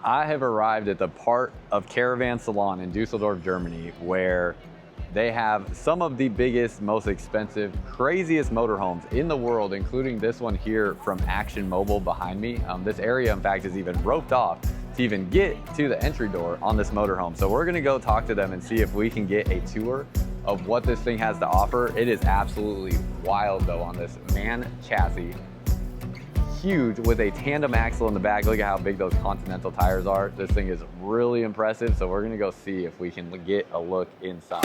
I have arrived at the part of Caravan Salon in Düsseldorf, Germany, where they have some of the biggest, most expensive, craziest motorhomes in the world, including this one here from Action Mobil behind me. This area, in fact, is even roped off to even get to the entry door on this motorhome. So we're gonna go talk to them and see if we can get a tour of what this thing has to offer. It is absolutely wild though on this MAN chassis. Huge with a tandem axle in the back. Look at how big those Continental tires are. This thing is really impressive. So we're gonna go see if we can get a look inside.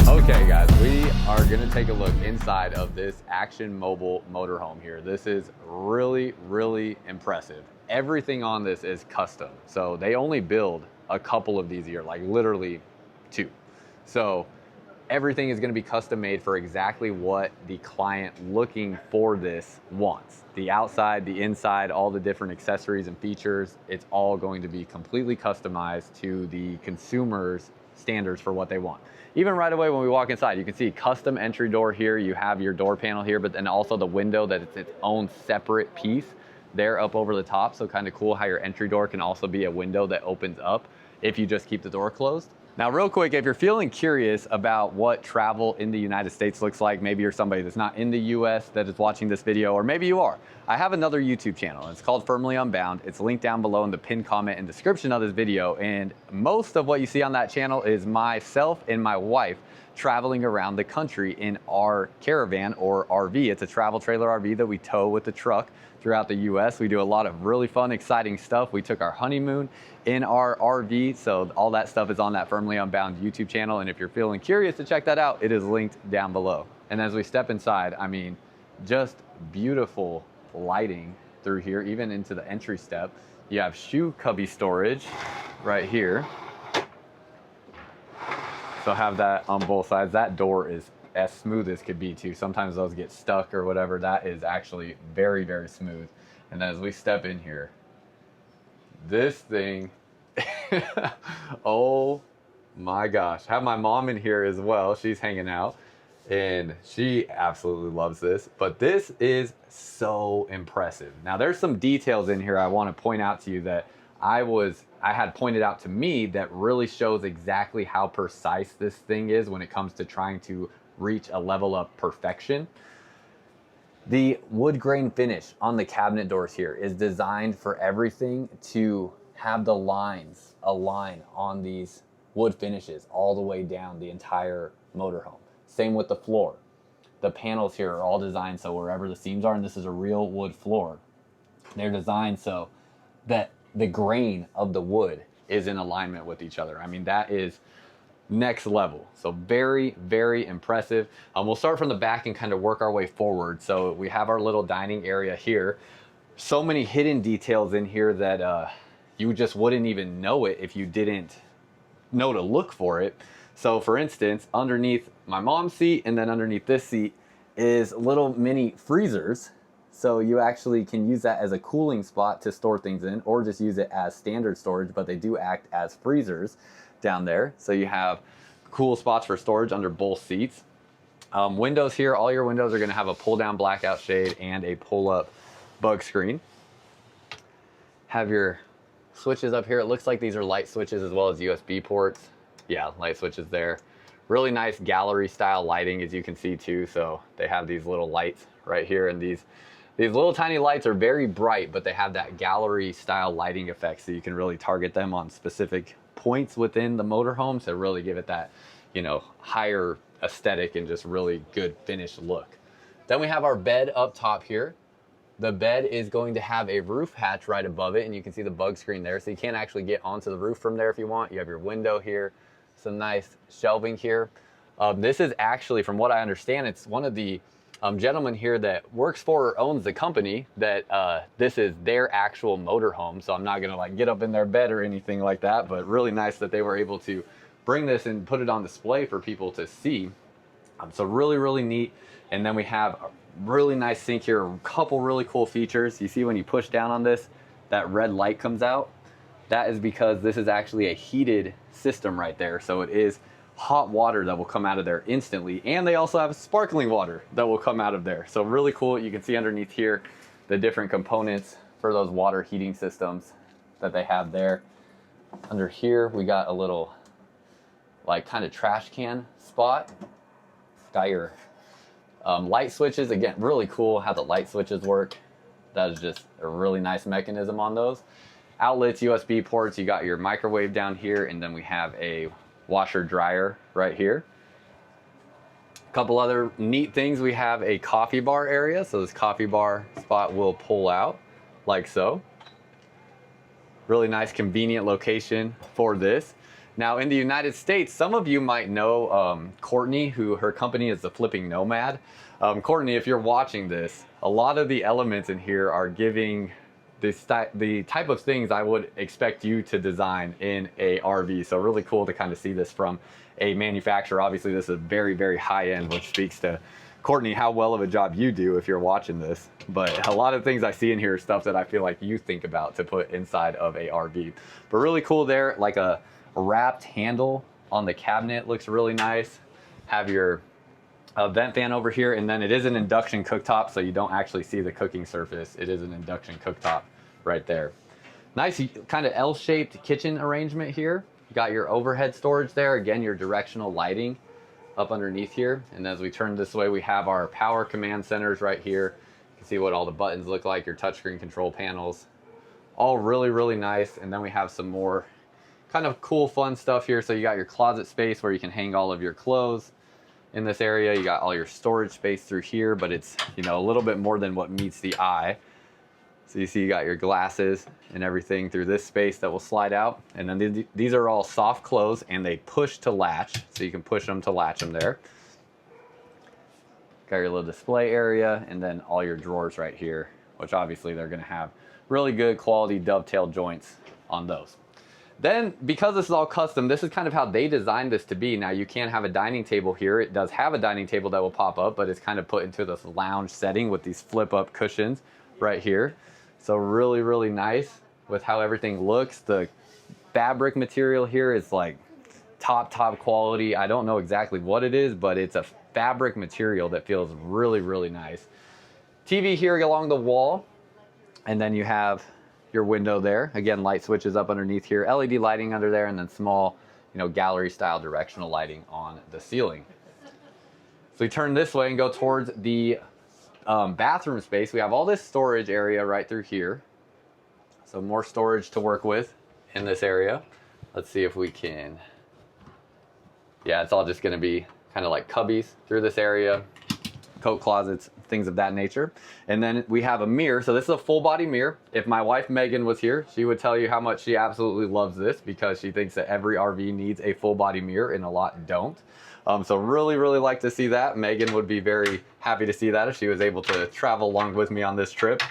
Okay guys, we are gonna take a look inside of this Action Mobil motorhome here. This is really, really impressive. Everything on this is custom. So they only build a couple of these a year, like literally 2. So everything is gonna be custom made for exactly what the client looking for this wants. The outside, the inside, all the different accessories and features, it's all going to be completely customized to the consumer's standards for what they want. Even right away when we walk inside, you can see custom entry door here. You have your door panel here, but then also the window that it's its own separate piece there up over the top. So kind of cool how your entry door can also be a window that opens up if you just keep the door closed. Now, real quick, if you're feeling curious about what travel in the United States looks like, maybe you're somebody that's not in the US that is watching this video, or maybe you are. I have another YouTube channel. It's called Firmly Unbound. It's linked down below in the pinned comment and description of this video. And most of what you see on that channel is myself and my wife traveling around the country in our caravan or RV. It's a travel trailer RV that we tow with the truck throughout the US. We do a lot of really fun, exciting stuff. We took our honeymoon in our RV, so all that stuff is on that Firmly Unbound YouTube channel. And if you're feeling curious to check that out, it is linked down below. And as we step inside, I mean, just beautiful lighting through here, even into the entry step. You have shoe cubby storage right here. So have that on both sides. That door is as smooth as could be too. Sometimes those get stuck or whatever. That is actually very, very smooth. And as we step in here, this thing, oh my gosh. Have my mom in here as well. She's hanging out and she absolutely loves this, but this is so impressive. Now there's some details in here I want to point out to you that I had pointed out to me that really shows exactly how precise this thing is when it comes to trying to reach a level of perfection. The wood grain finish on the cabinet doors here is designed for everything to have the lines align on these wood finishes all the way down the entire motorhome. Same with the floor. The panels here are all designed so wherever the seams are, and this is a real wood floor, they're designed so that the grain of the wood is in alignment with each other. I mean, that is next level. So very, very impressive. We'll start from the back and kind of work our way forward. So we have our little dining area here. So many hidden details in here that you just wouldn't even know it if you didn't know to look for it. So for instance, underneath my mom's seat and then underneath this seat is little mini freezers. So you actually can use that as a cooling spot to store things in, or just use it as standard storage, but they do act as freezers down there. So you have cool spots for storage under both seats. Windows here, all your windows are gonna have a pull down blackout shade and a pull up bug screen. Have your switches up here. It looks like these are light switches as well as USB ports. Yeah, light switches there. Really nice gallery style lighting, as you can see too. So they have these little lights right here, and these little tiny lights are very bright, but they have that gallery style lighting effect, so you can really target them on specific points within the motorhome to really give it that, you know, higher aesthetic and just really good finished look. Then we have our bed up top here. The bed is going to have a roof hatch right above it, and you can see the bug screen there, so you can't actually get onto the roof from there if you want. You have your window here, some nice shelving here. This is actually, from what I understand, it's one of the gentleman here that works for or owns the company that this is their actual motorhome. So I'm not gonna like get up in their bed or anything like that, but really nice that they were able to bring this and put it on display for people to see. So really, really neat. And then we have a really nice sink here, a couple really cool features. You see when you push down on this, that red light comes out. That is because this is actually a heated system right there. So it is hot water that will come out of there instantly. And they also have sparkling water that will come out of there. So really cool. You can see underneath here the different components for those water heating systems that they have there. Under here, we got a little like kind of trash can spot. Got your light switches. Again, really cool how the light switches work. That is just a really nice mechanism on those. Outlets, USB ports, you got your microwave down here, and then we have a washer dryer right here. A couple other neat things, we have a coffee bar area. So this coffee bar spot will pull out like so. Really nice, convenient location for this. Now in the United States, some of you might know Courtney, who her company is the Flipping Nomad. Courtney, if you're watching this, a lot of the elements in here are giving the type of things I would expect you to design in a RV. So really cool to kind of see this from a manufacturer. Obviously this is very, very high end, which speaks to Courtney, how well of a job you do if you're watching this. But a lot of things I see in here are stuff that I feel like you think about to put inside of a RV. But really cool there, like a wrapped handle on the cabinet looks really nice. Have your vent fan over here, and then it is an induction cooktop, so you don't actually see the cooking surface. It is an induction cooktop right there. Nice kind of L-shaped kitchen arrangement here. You got your overhead storage there. Again, your directional lighting up underneath here. And as we turn this way, we have our power command centers right here. You can see what all the buttons look like, your touchscreen control panels. All really, really nice. And then we have some more kind of cool, fun stuff here. So you got your closet space where you can hang all of your clothes. In this area, you got all your storage space through here, but it's, you know, a little bit more than what meets the eye. So you see you got your glasses and everything through this space that will slide out. And then these are all soft close and they push to latch. So you can push them to latch them there. Got your little display area and then all your drawers right here, which obviously they're gonna have really good quality dovetail joints on those. Then, because this is all custom, this is kind of how they designed this to be. Now, you can have a dining table here. It does have a dining table that will pop up, but it's kind of put into this lounge setting with these flip-up cushions right here. So really, really nice with how everything looks. The fabric material here is like top quality. I don't know exactly what it is, but it's a fabric material that feels really, really nice. TV here along the wall, and then you have your window there. Again, light switches up underneath here, LED lighting under there, and then small, you know, gallery style directional lighting on the ceiling. So we turn this way and go towards the bathroom space. We have all this storage area right through here. So more storage to work with in this area. Let's see if we can, yeah, it's all just gonna be kind of like cubbies through this area, coat closets, things of that nature. And then we have a mirror. So this is a full body mirror. If my wife Megan was here, she would tell you how much she absolutely loves this because she thinks that every RV needs a full body mirror and a lot don't. So really, really like to see that. Megan would be very happy to see that if she was able to travel along with me on this trip.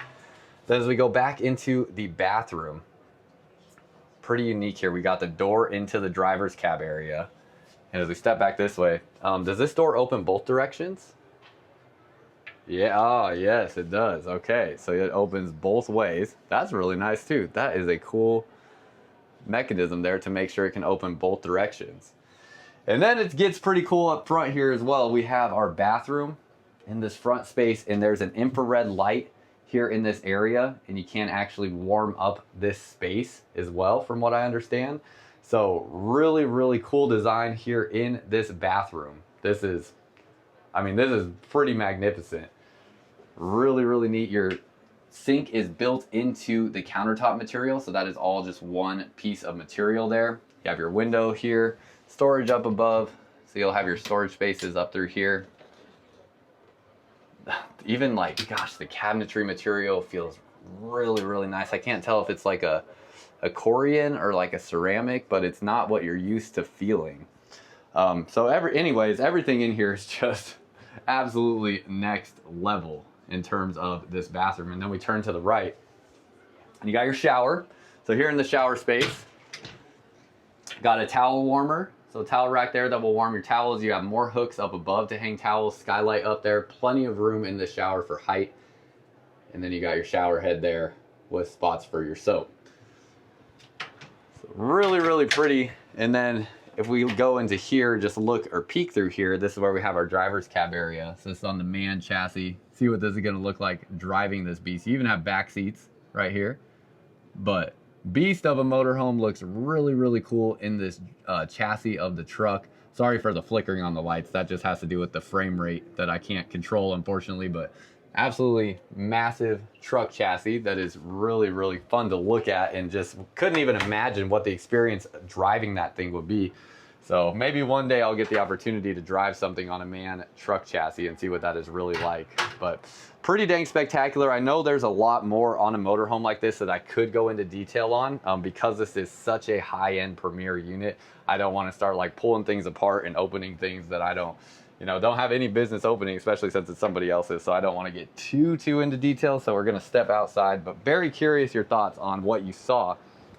Then as we go back into the bathroom, pretty unique here. We got the door into the driver's cab area. And as we step back this way, does this door open both directions? Yeah, oh, yes, it does. Okay, so it opens both ways. That's really nice too. That is a cool mechanism there to make sure it can open both directions. And then it gets pretty cool up front here as well. We have our bathroom in this front space, and there's an infrared light here in this area, and you can actually warm up this space as well, from what I understand. So really, really cool design here in this bathroom. This is, I mean, this is pretty magnificent. Really, really neat. Your sink is built into the countertop material, so that is all just one piece of material there. You have your window here, storage up above, so you'll have your storage spaces up through here. Even like, gosh, the cabinetry material feels really, really nice. I can't tell if it's like a Corian or like a ceramic, but it's not what you're used to feeling. Anyways, everything in here is just absolutely next level in terms of this bathroom. And then we turn to the right and you got your shower. So here in the shower space, got a towel warmer. So a towel rack there that will warm your towels. You have more hooks up above to hang towels, skylight up there, plenty of room in the shower for height. And then you got your shower head there with spots for your soap. So really, really pretty. And then if we go into here, just look or peek through here, this is where we have our driver's cab area. So this is on the man chassis. See what this is gonna look like driving this beast. You even have back seats right here. But beast of a motorhome, looks really, really cool in this chassis of the truck. Sorry for the flickering on the lights. That just has to do with the frame rate that I can't control, unfortunately. But absolutely massive truck chassis that is really, really fun to look at, and just couldn't even imagine what the experience driving that thing would be. So maybe one day I'll get the opportunity to drive something on a man truck chassis and see what that is really like. But pretty dang spectacular. I know there's a lot more on a motorhome like this that I could go into detail on, because this is such a high-end premier unit. I don't want to start like pulling things apart and opening things that I don't have any business opening, especially since it's somebody else's. So I don't want to get too into detail. So we're going to step outside, but very curious your thoughts on what you saw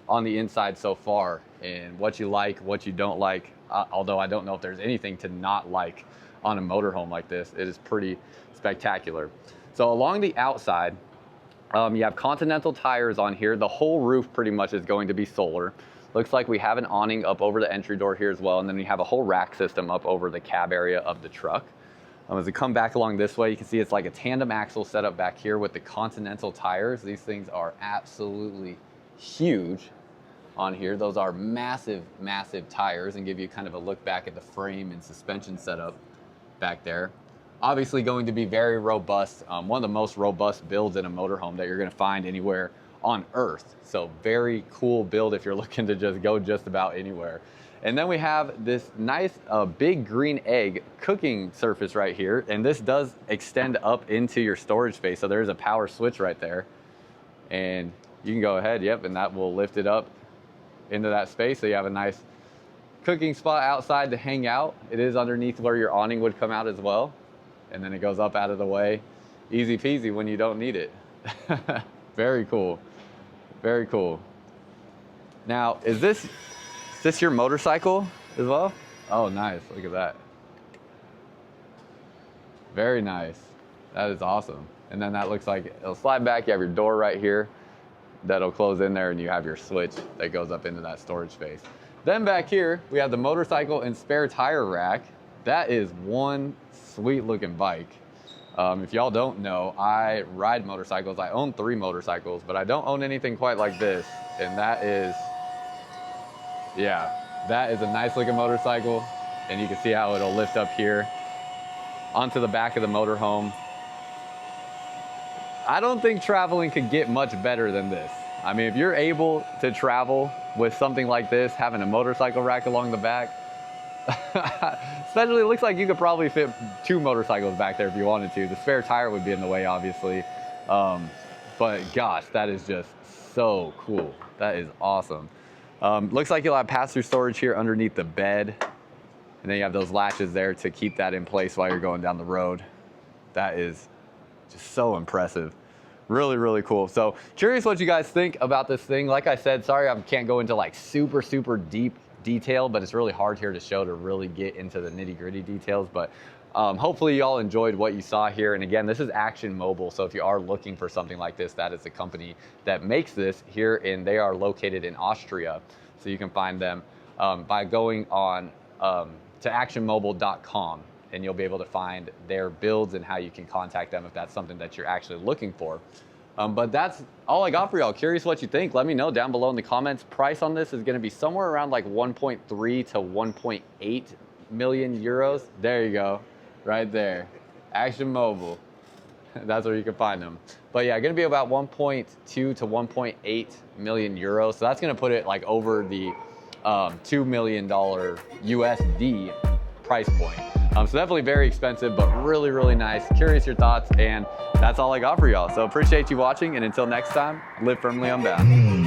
on the inside so far, and what you like, what you don't like. Although I don't know if there's anything to not like on a motorhome like this. It is pretty spectacular. So along the outside, you have Continental tires on here. The whole roof pretty much is going to be solar. Looks like we have an awning up over the entry door here as well. And then we have a whole rack system up over the cab area of the truck. As we come back along this way, you can see it's like a tandem axle setup back here with the Continental tires. These things are absolutely huge on here. Those are massive, massive tires, and give you kind of a look back at the frame and suspension setup back there. Obviously going to be very robust. One of the most robust builds in a motorhome that you're going to find anywhere on earth. So very cool build if you're looking to just go just about anywhere. And then we have this nice big green egg cooking surface right here. And this does extend up into your storage space. So there's a power switch right there. And you can go ahead, yep, and that will lift it up into that space. So you have a nice cooking spot outside to hang out. It is underneath where your awning would come out as well. And then it goes up out of the way. Easy peasy when you don't need it. Very cool. Very cool. Now, is this your motorcycle as well? Oh, nice. Look at that. Very nice. That is awesome. And then that looks like it'll slide back. You have your door right here that'll close in there, and you have your switch that goes up into that storage space. Then back here, we have the motorcycle and spare tire rack. That is one sweet looking bike. If y'all don't know, I ride motorcycles. I own 3 motorcycles, but I don't own anything quite like this. And that is, yeah, that is a nice looking motorcycle. And you can see how it'll lift up here onto the back of the motorhome. I don't think traveling could get much better than this. I mean, if you're able to travel with something like this, having a motorcycle rack along the back, especially, it looks like you could probably fit 2 motorcycles back there if you wanted to. The spare tire would be in the way, obviously. But gosh, that is just so cool. That is awesome. Looks like you'll have pass-through storage here underneath the bed. And then you have those latches there to keep that in place while you're going down the road. That is just so impressive. Really, really cool. So curious what you guys think about this thing. Like I said, sorry I can't go into like super deep detail, but it's really hard here to show to really get into the nitty-gritty details. But hopefully y'all enjoyed what you saw here. And again, this is Action Mobil. So if you are looking for something like this, that is the company that makes this here, and they are located in Austria. So you can find them by going on to actionmobil.com, and you'll be able to find their builds and how you can contact them if that's something that you're actually looking for. But that's all I got for y'all. Curious what you think. Let me know down below in the comments. Price on this is going to be somewhere around like 1.3 to 1.8 million euros. There you go. Right there. Action Mobil. That's where you can find them. But yeah, going to be about 1.2 to 1.8 million euros. So that's going to put it like over the $2 million USD price point. So definitely very expensive, but really, really nice. Curious your thoughts, and that's all I got for y'all. So appreciate you watching, and until next time, live firmly unbound.